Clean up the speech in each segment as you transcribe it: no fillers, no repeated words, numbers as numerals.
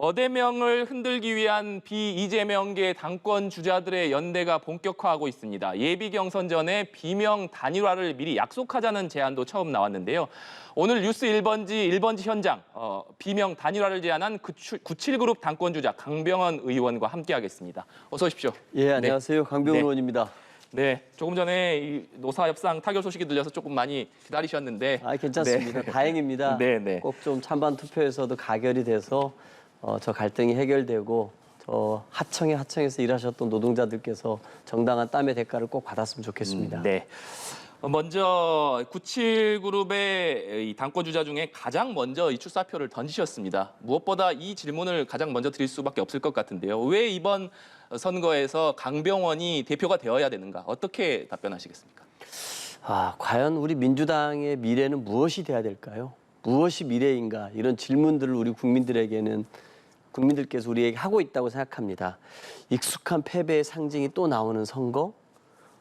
어대명을 흔들기 위한 비이재명계 당권 주자들의 연대가 본격화하고 있습니다. 예비 경선 전에 비명 단일화를 미리 약속하자는 제안도 처음 나왔는데요. 오늘 뉴스 1번지 현장, 비명 단일화를 제안한 97그룹 당권 주자 강병원 의원과 함께하겠습니다. 어서 오십시오. 예, 안녕하세요. 강병원 의원입니다. 네, 조금 전에 이 노사 협상 타결 소식이 들려서 조금 많이 기다리셨는데. 괜찮습니다. 네. 다행입니다. 네. 꼭 좀 찬반 투표에서도 가결이 돼서 저 갈등이 해결되고 저 하청에서 일하셨던 노동자들께서 정당한 땀의 대가를 꼭 받았으면 좋겠습니다. 네. 먼저 97그룹의 이 당권 주자 중에 가장 먼저 이 출사표를 던지셨습니다. 무엇보다 이 질문을 가장 먼저 드릴 수밖에 없을 것 같은데요. 왜 이번 선거에서 강병원이 대표가 되어야 되는가? 어떻게 답변하시겠습니까? 과연 우리 민주당의 미래는 무엇이 돼야 될까요? 무엇이 미래인가? 이런 질문들을 우리 국민들께서 우리에게 하고 있다고 생각합니다. 익숙한 패배의 상징이 또 나오는 선거,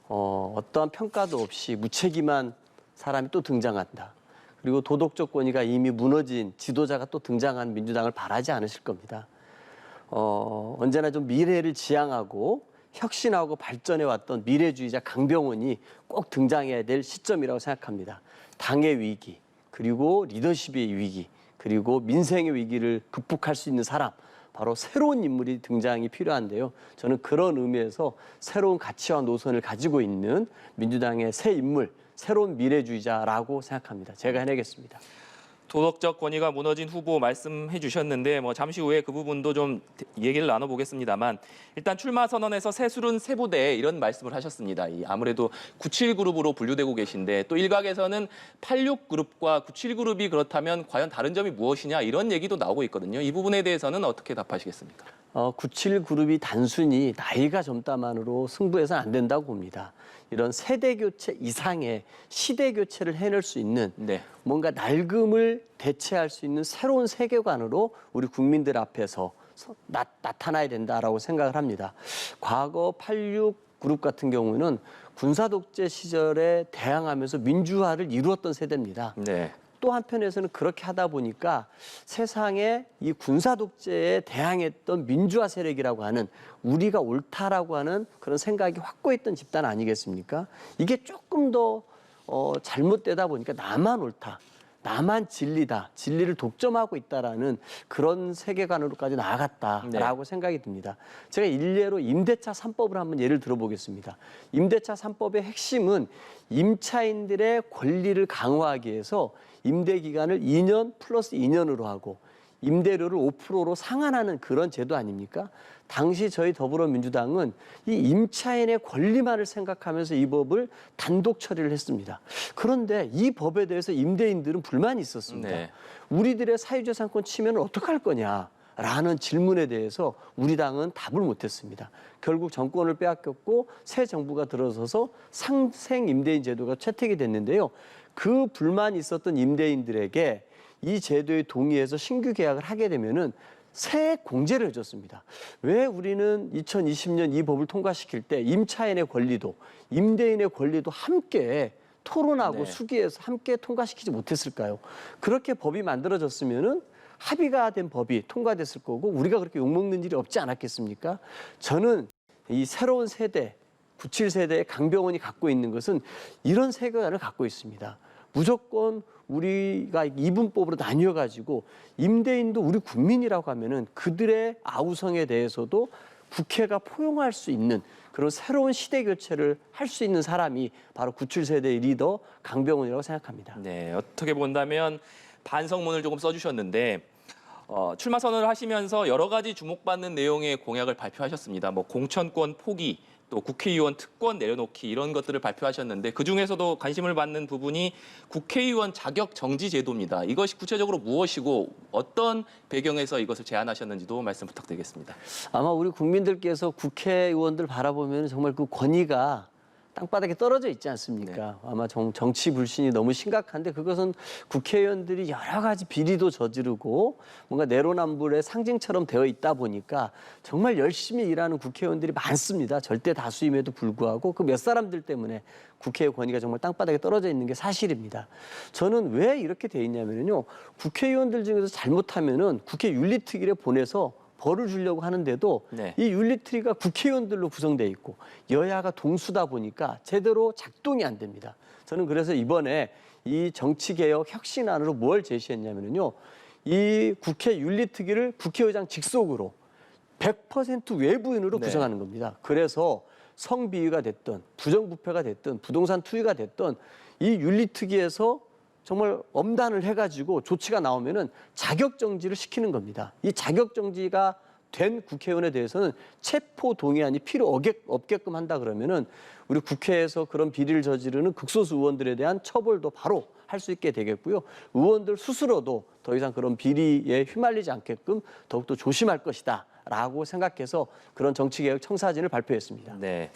어떠한 평가도 없이 무책임한 사람이 또 등장한다. 그리고 도덕적 권위가 이미 무너진 지도자가 또 등장한 민주당을 바라지 않으실 겁니다. 언제나 좀 미래를 지향하고 혁신하고 발전해왔던 미래주의자 강병원이 꼭 등장해야 될 시점이라고 생각합니다. 당의 위기, 그리고 리더십의 위기, 그리고 민생의 위기를 극복할 수 있는 사람, 바로 새로운 인물이 등장이 필요한데요. 저는 그런 의미에서 새로운 가치와 노선을 가지고 있는 민주당의 새 인물, 새로운 미래주의자라고 생각합니다. 제가 해내겠습니다. 도덕적 권위가 무너진 후보 말씀해 주셨는데 잠시 후에 그 부분도 좀 얘기를 나눠보겠습니다만 일단 출마 선언에서 새술은 새부대 이런 말씀을 하셨습니다. 아무래도 97그룹으로 분류되고 계신데 또 일각에서는 86그룹과 97그룹이 그렇다면 과연 다른 점이 무엇이냐 이런 얘기도 나오고 있거든요. 이 부분에 대해서는 어떻게 답하시겠습니까? 97그룹이 단순히 나이가 젊다만으로 승부해서는 안 된다고 봅니다. 이런 세대 교체 이상의 시대 교체를 해낼 수 있는 뭔가 낡음을 대체할 수 있는 새로운 세계관으로 우리 국민들 앞에서 나타나야 된다라고 생각을 합니다. 과거 86그룹 같은 경우는 군사 독재 시절에 대항하면서 민주화를 이루었던 세대입니다. 또 한편에서는 그렇게 하다 보니까 세상에 이 군사 독재에 대항했던 민주화 세력이라고 하는 우리가 옳다라고 하는 그런 생각이 확고했던 집단 아니겠습니까? 이게 조금 더 잘못되다 보니까 나만 옳다, 나만 진리다, 진리를 독점하고 있다라는 그런 세계관으로까지 나아갔다라고 생각이 듭니다. 제가 일례로 임대차 3법을 한번 예를 들어보겠습니다. 임대차 3법의 핵심은 임차인들의 권리를 강화하기 위해서 임대 기간을 2년 플러스 2년으로 하고 임대료를 5%로 상한하는 그런 제도 아닙니까? 당시 저희 더불어민주당은 이 임차인의 권리만을 생각하면서 이 법을 단독 처리를 했습니다. 그런데 이 법에 대해서 임대인들은 불만이 있었습니다. 우리들의 사유재산권 침해는 어떻게 할 거냐? 라는 질문에 대해서 우리 당은 답을 못했습니다. 결국 정권을 빼앗겼고 새 정부가 들어서서 상생 임대인 제도가 채택이 됐는데요. 그 불만이 있었던 임대인들에게 이 제도에 동의해서 신규 계약을 하게 되면은 새 공제를 해줬습니다. 왜 우리는 2020년 이 법을 통과시킬 때 임차인의 권리도 임대인의 권리도 함께 토론하고 수기해서 함께 통과시키지 못했을까요? 그렇게 법이 만들어졌으면은 합의가 된 법이 통과됐을 거고 우리가 그렇게 욕먹는 일이 없지 않았겠습니까? 저는 이 새로운 세대, 97세대의 강병원이 갖고 있는 것은 이런 세계관을 갖고 있습니다. 무조건 우리가 이분법으로 나뉘어가지고 임대인도 우리 국민이라고 하면은 그들의 아우성에 대해서도 국회가 포용할 수 있는 그런 새로운 시대 교체를 할 수 있는 사람이 바로 97세대의 리더 강병원이라고 생각합니다. 네, 어떻게 본다면 반성문을 조금 써주셨는데 출마 선언을 하시면서 여러 가지 주목받는 내용의 공약을 발표하셨습니다. 공천권 포기, 또 국회의원 특권 내려놓기 이런 것들을 발표하셨는데 그중에서도 관심을 받는 부분이 국회의원 자격 정지 제도입니다. 이것이 구체적으로 무엇이고 어떤 배경에서 이것을 제안하셨는지도 말씀 부탁드리겠습니다. 아마 우리 국민들께서 국회의원들 바라보면 정말 그 권위가 땅바닥에 떨어져 있지 않습니까? 아마 정치 불신이 너무 심각한데 그것은 국회의원들이 여러 가지 비리도 저지르고 뭔가 내로남불의 상징처럼 되어 있다 보니까 정말 열심히 일하는 국회의원들이 많습니다. 절대 다수임에도 불구하고 그 몇 사람들 때문에 국회의 권위가 정말 땅바닥에 떨어져 있는 게 사실입니다. 저는 왜 이렇게 돼 있냐면요. 국회의원들 중에서 잘못하면은 국회 윤리특위에 보내서 벌을 주려고 하는데도 이 윤리특위가 국회의원들로 구성돼 있고 여야가 동수다 보니까 제대로 작동이 안 됩니다. 저는 그래서 이번에 이 정치개혁 혁신안으로 뭘 제시했냐면요. 이 국회 윤리특위를 국회의장 직속으로 100% 외부인으로 구성하는 겁니다. 그래서 성비위가 됐든 부정부패가 됐든 부동산 투기가 됐든 이 윤리특위에서 정말 엄단을 해가지고 조치가 나오면은 자격정지를 시키는 겁니다. 이 자격정지가 된 국회의원에 대해서는 체포 동의안이 필요 없게끔 한다 그러면은 우리 국회에서 그런 비리를 저지르는 극소수 의원들에 대한 처벌도 바로 할 수 있게 되겠고요. 의원들 스스로도 더 이상 그런 비리에 휘말리지 않게끔 더욱더 조심할 것이다라고 생각해서 그런 정치개혁 청사진을 발표했습니다. 네.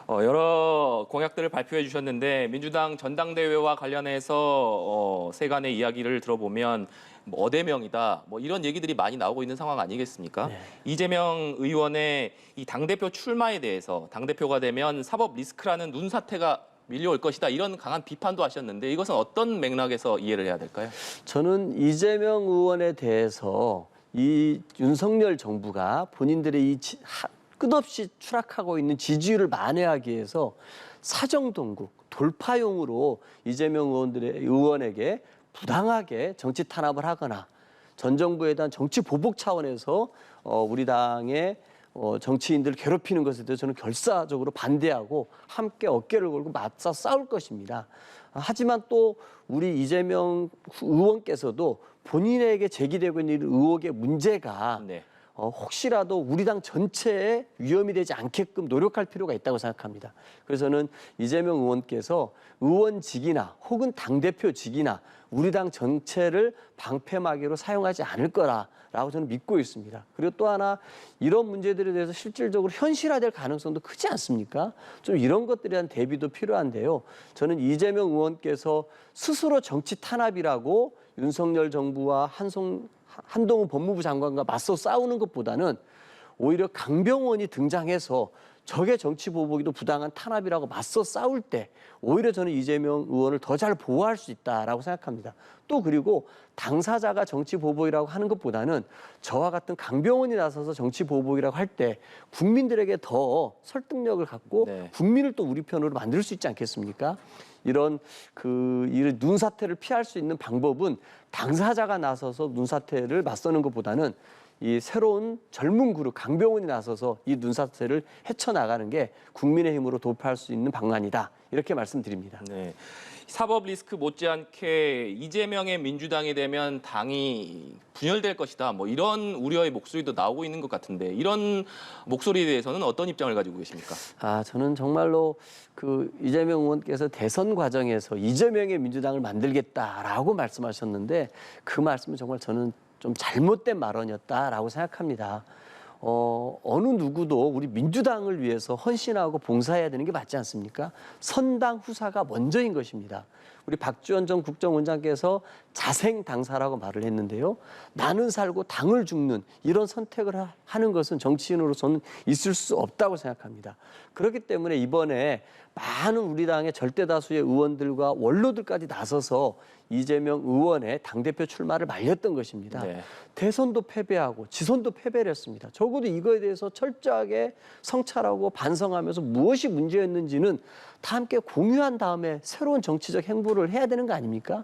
여러 공약들을 발표해 주셨는데 민주당 전당대회와 관련해서 세간의 이야기를 들어보면 뭐 어대명이다 뭐 이런 얘기들이 많이 나오고 있는 상황 아니겠습니까? 네. 이재명 의원의 이 당대표 출마에 대해서 당대표가 되면 사법 리스크라는 눈사태가 밀려올 것이다 이런 강한 비판도 하셨는데 이것은 어떤 맥락에서 이해를 해야 될까요? 저는 이재명 의원에 대해서 이 윤석열 정부가 본인들의 이 끝없이 추락하고 있는 지지율을 만회하기 위해서 사정동국, 돌파용으로 이재명 의원에게 부당하게 정치 탄압을 하거나 전 정부에 대한 정치 보복 차원에서 우리 당의 정치인들을 괴롭히는 것에 대해서 저는 결사적으로 반대하고 함께 어깨를 걸고 맞서 싸울 것입니다. 하지만 또 우리 이재명 의원께서도 본인에게 제기되고 있는 의혹의 문제가 혹시라도 우리 당 전체에 위험이 되지 않게끔 노력할 필요가 있다고 생각합니다. 그래서 저는 이재명 의원께서 의원직이나 혹은 당대표직이나 우리 당 전체를 방패막이로 사용하지 않을 거라고 저는 믿고 있습니다. 그리고 또 하나 이런 문제들에 대해서 실질적으로 현실화될 가능성도 크지 않습니까? 좀 이런 것들에 대한 대비도 필요한데요. 저는 이재명 의원께서 스스로 정치 탄압이라고 윤석열 정부와 한동훈 법무부 장관과 맞서 싸우는 것보다는 오히려 강병원이 등장해서 적의 정치 보복이도 부당한 탄압이라고 맞서 싸울 때 오히려 저는 이재명 의원을 더 잘 보호할 수 있다라고 생각합니다. 또 그리고 당사자가 정치 보복이라고 하는 것보다는 저와 같은 강병원이 나서서 정치 보복이라고 할 때 국민들에게 더 설득력을 갖고 국민을 또 우리 편으로 만들 수 있지 않겠습니까? 이런 눈사태를 피할 수 있는 방법은 당사자가 나서서 눈사태를 맞서는 것보다는 이 새로운 젊은 그룹 강병원이 나서서 이 눈사태를 헤쳐나가는 게 국민의힘으로 도입할 수 있는 방안이다. 이렇게 말씀드립니다. 네. 사법 리스크 못지않게 이재명의 민주당이 되면 당이 분열될 것이다. 뭐 이런 우려의 목소리도 나오고 있는 것 같은데 이런 목소리에 대해서는 어떤 입장을 가지고 계십니까? 저는 정말로 이재명 의원께서 대선 과정에서 이재명의 민주당을 만들겠다라고 말씀하셨는데 그 말씀은 정말 저는 좀 잘못된 발언이었다라고 생각합니다. 어느 누구도 우리 민주당을 위해서 헌신하고 봉사해야 되는 게 맞지 않습니까? 선당 후사가 먼저인 것입니다. 우리 박지원 전 국정원장께서 자생당사라고 말을 했는데요. 나는 살고 당을 죽는 이런 선택을 하는 것은 정치인으로서는 있을 수 없다고 생각합니다. 그렇기 때문에 이번에 많은 우리 당의 절대 다수의 의원들과 원로들까지 나서서 이재명 의원의 당대표 출마를 말렸던 것입니다. 대선도 패배하고 지선도 패배를 했습니다. 적어도 이거에 대해서 철저하게 성찰하고 반성하면서 무엇이 문제였는지는 다 함께 공유한 다음에 새로운 정치적 행보를 해야 되는 거 아닙니까?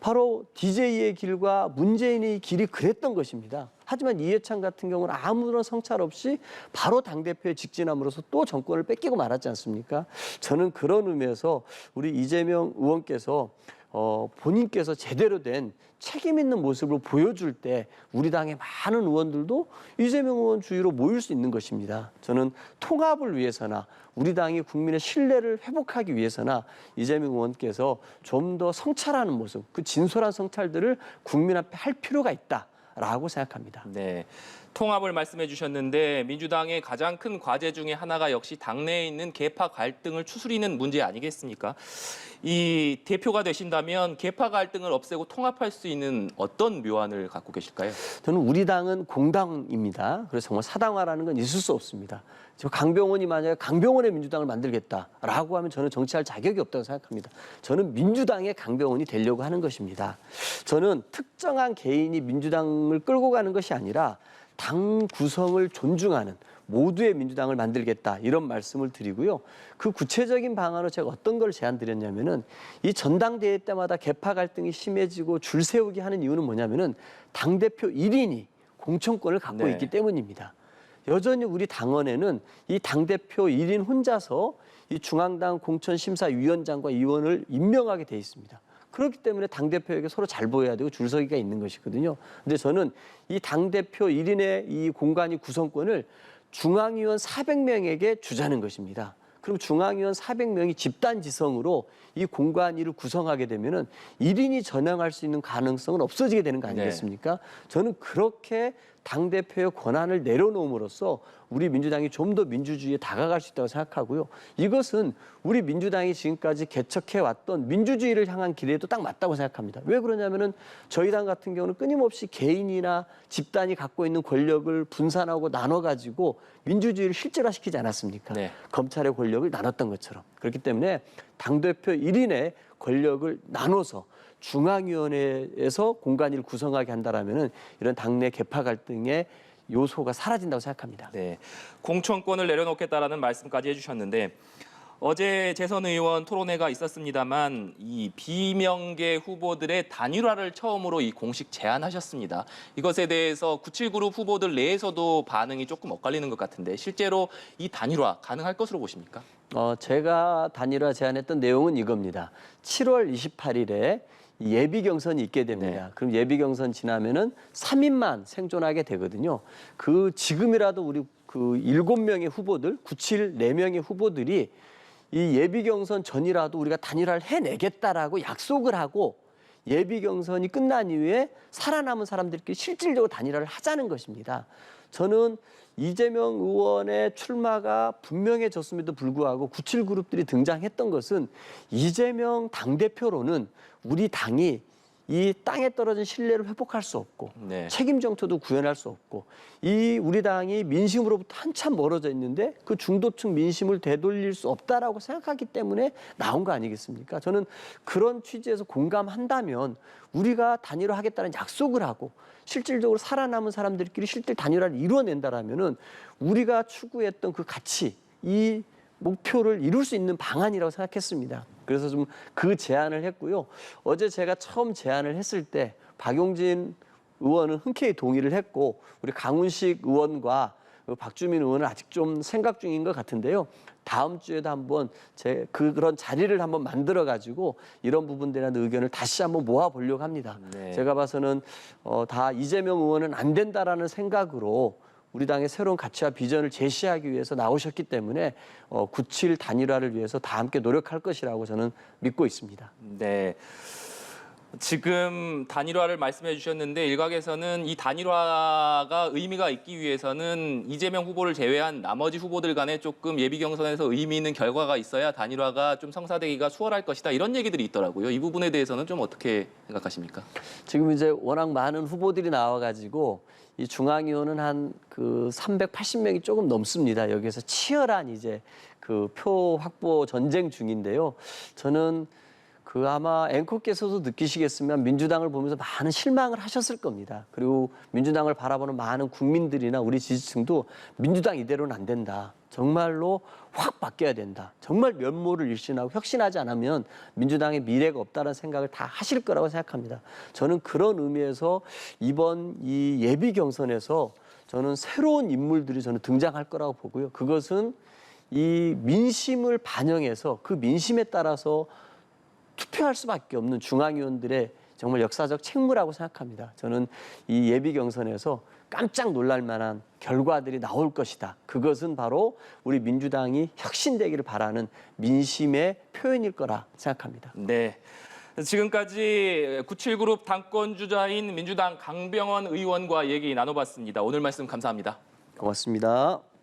바로 DJ의 길과 문재인의 길이 그랬던 것입니다. 하지만 이해찬 같은 경우는 아무런 성찰 없이 바로 당대표에 직진함으로써 또 정권을 뺏기고 말았지 않습니까? 저는 그런 의미에서 우리 이재명 의원께서 본인께서 제대로 된 책임 있는 모습을 보여줄 때 우리 당의 많은 의원들도 이재명 의원 주위로 모일 수 있는 것입니다. 저는 통합을 위해서나 우리 당이 국민의 신뢰를 회복하기 위해서나 이재명 의원께서 좀 더 성찰하는 모습, 그 진솔한 성찰들을 국민 앞에 할 필요가 있다. 된다라고 생각합니다. 네. 통합을 말씀해 주셨는데 민주당의 가장 큰 과제 중에 하나가 역시 당내에 있는 계파 갈등을 추스리는 문제 아니겠습니까? 이 대표가 되신다면 계파 갈등을 없애고 통합할 수 있는 어떤 묘안을 갖고 계실까요? 저는 우리 당은 공당입니다. 그래서 정말 사당화라는 건 있을 수 없습니다. 지금 강병원이 만약에 강병원의 민주당을 만들겠다라고 하면 저는 정치할 자격이 없다고 생각합니다. 저는 민주당의 강병원이 되려고 하는 것입니다. 저는 특정한 개인이 민주당을 끌고 가는 것이 아니라 당 구성을 존중하는 모두의 민주당을 만들겠다 이런 말씀을 드리고요. 그 구체적인 방안으로 제가 어떤 걸 제안드렸냐면은 이 전당대회 때마다 계파 갈등이 심해지고 줄 세우게 하는 이유는 뭐냐면은 당대표 1인이 공천권을 갖고 있기 때문입니다. 여전히 우리 당원에는 이 당대표 1인 혼자서 이 중앙당 공천심사위원장과 위원을 임명하게 돼 있습니다. 그렇기 때문에 당대표에게 서로 잘 보여야 되고 줄서기가 있는 것이거든요. 근데 저는 이 당대표 1인의 이 공관위 구성권을 중앙위원 400명에게 주자는 것입니다. 그럼 중앙위원 400명이 집단 지성으로 이 공관위를 구성하게 되면은 1인이 전향할 수 있는 가능성은 없어지게 되는 거 아니겠습니까? 저는 그렇게 당대표의 권한을 내려놓음으로써 우리 민주당이 좀 더 민주주의에 다가갈 수 있다고 생각하고요. 이것은 우리 민주당이 지금까지 개척해왔던 민주주의를 향한 길에도 딱 맞다고 생각합니다. 왜 그러냐면은 저희 당 같은 경우는 끊임없이 개인이나 집단이 갖고 있는 권력을 분산하고 나눠가지고 민주주의를 실질화시키지 않았습니까? 검찰의 권력을 나눴던 것처럼. 그렇기 때문에 당대표 1인의 권력을 나눠서 중앙위원회에서 공관위를 구성하게 한다라면은 이런 당내 계파 갈등의 요소가 사라진다고 생각합니다. 네, 공천권을 내려놓겠다라는 말씀까지 해주셨는데 어제 재선 의원 토론회가 있었습니다만 이 비명계 후보들의 단일화를 처음으로 이 공식 제안하셨습니다. 이것에 대해서 97그룹 후보들 내에서도 반응이 조금 엇갈리는 것 같은데 실제로 이 단일화 가능할 것으로 보십니까? 제가 단일화 제안했던 내용은 이겁니다. 7월 28일에 예비 경선이 있게 됩니다. 그럼 예비 경선 지나면은 3인만 생존하게 되거든요. 그 지금이라도 우리 그 7명의 후보들, 94명의 후보들이 이 예비 경선 전이라도 우리가 단일화를 해내겠다라고 약속을 하고 예비 경선이 끝난 이후에 살아남은 사람들끼리 실질적으로 단일화를 하자는 것입니다. 저는 이재명 의원의 출마가 분명해졌음에도 불구하고 97그룹들이 등장했던 것은 이재명 당대표로는 우리 당이 이 땅에 떨어진 신뢰를 회복할 수 없고 책임 정토도 구현할 수 없고 이 우리 당이 민심으로부터 한참 멀어져 있는데 그 중도층 민심을 되돌릴 수 없다라고 생각하기 때문에 나온 거 아니겠습니까? 저는 그런 취지에서 공감한다면 우리가 단일화하겠다는 약속을 하고 실질적으로 살아남은 사람들끼리 실질 단일화를 이루어낸다라면은 우리가 추구했던 그 가치, 이 목표를 이룰 수 있는 방안이라고 생각했습니다. 그래서 좀 그 제안을 했고요. 어제 제가 처음 제안을 했을 때 박용진 의원은 흔쾌히 동의를 했고 우리 강훈식 의원과 박주민 의원은 아직 좀 생각 중인 것 같은데요. 다음 주에도 한번 그런 자리를 한번 만들어 가지고 이런 부분들에 대한 의견을 다시 한번 모아 보려고 합니다. 제가 봐서는 다 이재명 의원은 안 된다라는 생각으로 우리 당의 새로운 가치와 비전을 제시하기 위해서 나오셨기 때문에 97 단일화를 위해서 다 함께 노력할 것이라고 저는 믿고 있습니다. 네. 지금 단일화를 말씀해 주셨는데 일각에서는 이 단일화가 의미가 있기 위해서는 이재명 후보를 제외한 나머지 후보들 간에 조금 예비 경선에서 의미 있는 결과가 있어야 단일화가 좀 성사되기가 수월할 것이다. 이런 얘기들이 있더라고요. 이 부분에 대해서는 좀 어떻게 생각하십니까? 지금 이제 워낙 많은 후보들이 나와가지고 이 중앙위원은 한 그 380명이 조금 넘습니다. 여기에서 치열한 이제 그 표 확보 전쟁 중인데요. 저는 그 아마 앵커께서도 느끼시겠지만 민주당을 보면서 많은 실망을 하셨을 겁니다. 그리고 민주당을 바라보는 많은 국민들이나 우리 지지층도 민주당 이대로는 안 된다. 정말로 확 바뀌어야 된다. 정말 면모를 일신하고 혁신하지 않으면 민주당의 미래가 없다는 생각을 다 하실 거라고 생각합니다. 저는 그런 의미에서 이번 이 예비 경선에서 저는 새로운 인물들이 저는 등장할 거라고 보고요. 그것은 이 민심을 반영해서 그 민심에 따라서 투표할 수밖에 없는 중앙위원들의 정말 역사적 책무라고 생각합니다. 저는 이 예비 경선에서 깜짝 놀랄 만한 결과들이 나올 것이다. 그것은 바로 우리 민주당이 혁신되기를 바라는 민심의 표현일 거라 생각합니다. 네. 지금까지 97그룹 당권 주자인 민주당 강병원 의원과 얘기 나눠봤습니다. 오늘 말씀 감사합니다. 고맙습니다.